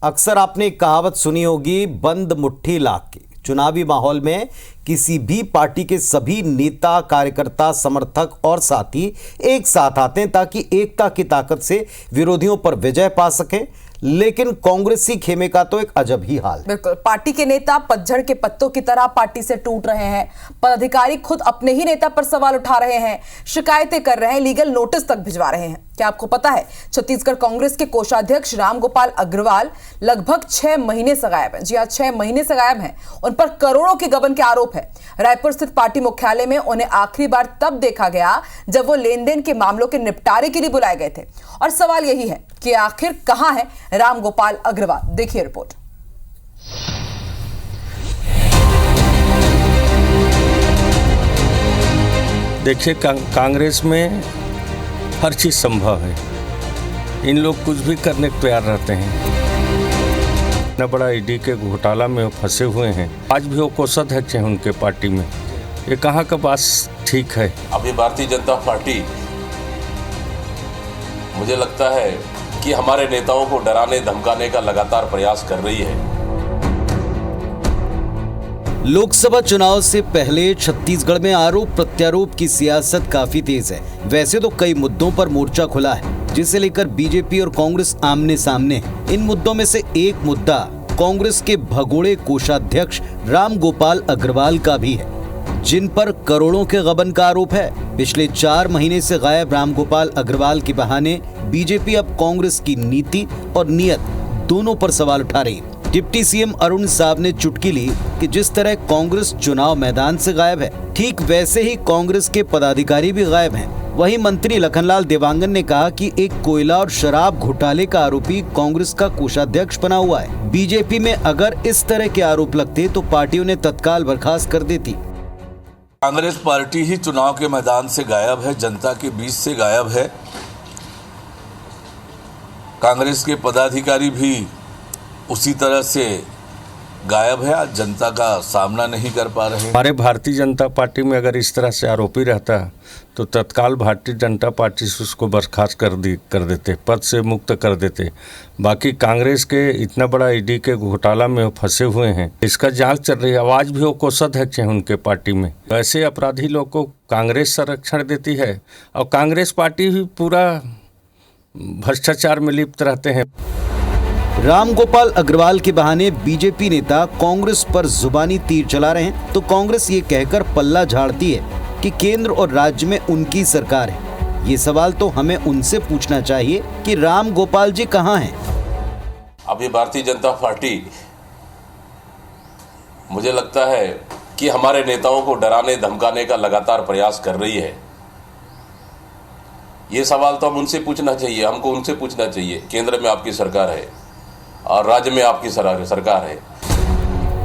अक्सर आपने एक कहावत सुनी होगी, बंद मुट्ठी लाख की। चुनावी माहौल में किसी भी पार्टी के सभी नेता, कार्यकर्ता, समर्थक और साथी एक साथ आते हैं ताकि एकता की ताकत से विरोधियों पर विजय पा सकें। लेकिन कांग्रेसी खेमे का तो एक अजब ही हाल। बिल्कुल, पार्टी के नेता पतझड़ के पत्तों की तरह पार्टी से टूट रहे हैं। पदाधिकारी खुद अपने ही नेता पर सवाल उठा रहे हैं, शिकायतें कर रहे हैं, लीगल नोटिस तक भिजवा रहे हैं। क्या आपको पता है, छत्तीसगढ़ कांग्रेस के कोषाध्यक्ष रामगोपाल अग्रवाल लगभग 6 महीने से गायब हैं। जी हां, 6 महीने से गायब हैं। उन पर करोड़ों के गबन के आरोप है। रायपुर स्थित पार्टी मुख्यालय में उन्हें आखिरी बार तब देखा गया जब वो लेन देन के मामलों के निपटारे के लिए बुलाए गए थे। और सवाल यही है कि आखिर कहां है रामगोपाल अग्रवाल। देखिए रिपोर्ट। देखिए, कांग्रेस में हर चीज़ संभव है। इन लोग कुछ भी करने को तैयार रहते हैं। इतना बड़ा ईडी के घोटाला में फंसे हुए हैं। आज भी वो कोषाध्यक्ष हैं उनके पार्टी में। ये कहाँ का बात ठीक है? अभी भारतीय जनता पार्टी, मुझे लगता है कि हमारे नेताओं को डराने धमकाने का लगातार प्रयास कर रही है। लोकसभा चुनाव से पहले छत्तीसगढ़ में आरोप प्रत्यारोप की सियासत काफी तेज है। वैसे तो कई मुद्दों पर मोर्चा खुला है, जिसे लेकर बीजेपी और कांग्रेस आमने सामने है। इन मुद्दों में से एक मुद्दा कांग्रेस के भगोड़े कोषाध्यक्ष रामगोपाल अग्रवाल का भी है, जिन पर करोड़ों के गबन का आरोप है। पिछले 4 महीने से गायब रामगोपाल अग्रवाल के बहाने बीजेपी अब कांग्रेस की नीति और नीयत दोनों पर सवाल उठा रही है। डिप्टी सीएम अरुण साहब ने चुटकी ली कि जिस तरह कांग्रेस चुनाव मैदान से गायब है, ठीक वैसे ही कांग्रेस के पदाधिकारी भी गायब हैं। वहीं मंत्री लखनलाल देवांगन ने कहा कि एक कोयला और शराब घोटाले का आरोपी कांग्रेस का कोषाध्यक्ष बना हुआ है। बीजेपी में अगर इस तरह के आरोप लगते तो पार्टी उन्हें तत्काल बर्खास्त कर देती। कांग्रेस पार्टी ही चुनाव के मैदान से गायब है, जनता के बीच से गायब है। कांग्रेस के पदाधिकारी भी उसी तरह से गायब है, आज जनता का सामना नहीं कर पा रहे। हमारे भारतीय जनता पार्टी में अगर इस तरह से आरोपी रहता तो तत्काल भारतीय जनता पार्टी से उसको बर्खास्त कर देते, पद से मुक्त कर देते। बाकी कांग्रेस के इतना बड़ा ईडी के घोटाला में फंसे हुए हैं, इसका जांच चल रही है। आज भी वो कोषाध्यक्ष हैं उनके पार्टी में। ऐसे अपराधी लोग को कांग्रेस संरक्षण देती है और कांग्रेस पार्टी भी पूरा भ्रष्टाचार में लिप्त रहते हैं। रामगोपाल अग्रवाल के बहाने बीजेपी नेता कांग्रेस पर जुबानी तीर चला रहे हैं तो कांग्रेस ये कहकर पल्ला झाड़ती है कि केंद्र और राज्य में उनकी सरकार है। ये सवाल तो हमें उनसे पूछना चाहिए कि रामगोपाल जी कहां हैं। अभी भारतीय जनता पार्टी, मुझे लगता है कि हमारे नेताओं को डराने धमकाने का लगातार प्रयास कर रही है। ये सवाल तो हम उनसे पूछना चाहिए, हमको उनसे पूछना चाहिए। केंद्र में आपकी सरकार है और राज्य में आपकी सरकार है।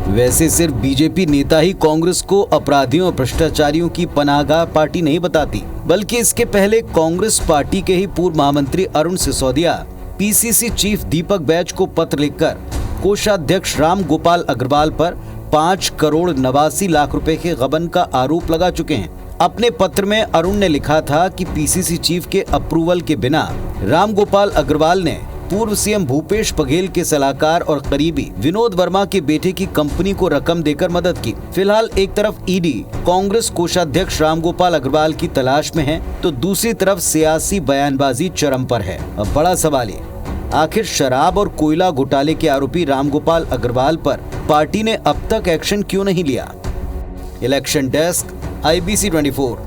वैसे सिर्फ बीजेपी नेता ही कांग्रेस को अपराधियों और भ्रष्टाचारियों की पनाहगाह पार्टी नहीं बताती, बल्कि इसके पहले कांग्रेस पार्टी के ही पूर्व महामंत्री अरुण सिसोदिया पीसीसी चीफ दीपक बैज को पत्र लिखकर कोषाध्यक्ष रामगोपाल अग्रवाल पर 5 करोड़ 89 लाख रुपए के गबन का आरोप लगा चुके हैं। अपने पत्र में अरुण ने लिखा था कि पीसीसी चीफ के अप्रूवल के बिना रामगोपाल अग्रवाल ने पूर्व सीएम भूपेश बघेल के सलाहकार और करीबी विनोद वर्मा के बेटे की कंपनी को रकम देकर मदद की। फिलहाल एक तरफ ईडी कांग्रेस कोषाध्यक्ष रामगोपाल अग्रवाल की तलाश में है तो दूसरी तरफ सियासी बयानबाजी चरम पर है। अब बड़ा सवाल है, आखिर शराब और कोयला घोटाले के आरोपी रामगोपाल अग्रवाल पर पार्टी ने अब तक एक्शन क्यों नहीं लिया। Election desk, IBC 24।